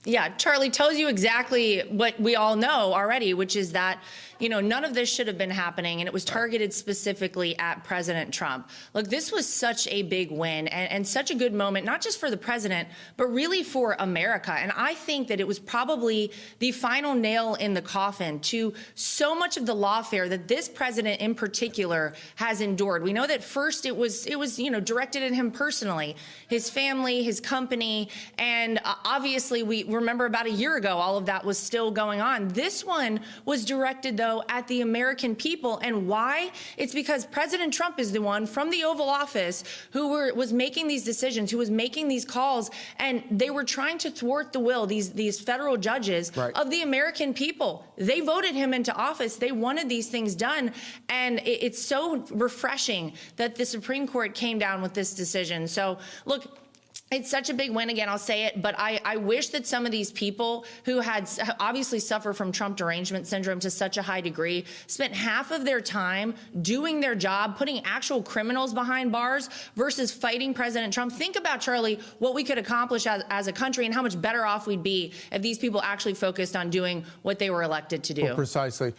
Yeah, Charlie tells you exactly what we all know already, which is that, you know, none of this should have been happening, and it was targeted specifically at President Trump. Look, this was such a big win and such a good moment, not just for the president, but really for America. And I think that it was probably the final nail in the coffin to so much of the lawfare that this president in particular has endured. We know that first it was you know, directed at him personally, his family, his company, and obviously we remember about a year ago, all of that was still going on. This one was directed, though, at the American people. And why? It's because President Trump is the one from the Oval Office who was making these decisions, who was making these calls, and they were trying to thwart the will, these federal judges, of the American people. They voted him into office. They wanted these things done. And it's so refreshing that the Supreme Court came down with this decision. So, look, it's such a big win. Again, I'll say it, but I wish that some of these people who had obviously suffer from Trump derangement syndrome to such a high degree spent half of their time doing their job, putting actual criminals behind bars versus fighting President Trump. Think about, Charlie, what we could accomplish as a country and how much better off we'd be if these people actually focused on doing what they were elected to do. Well, precisely.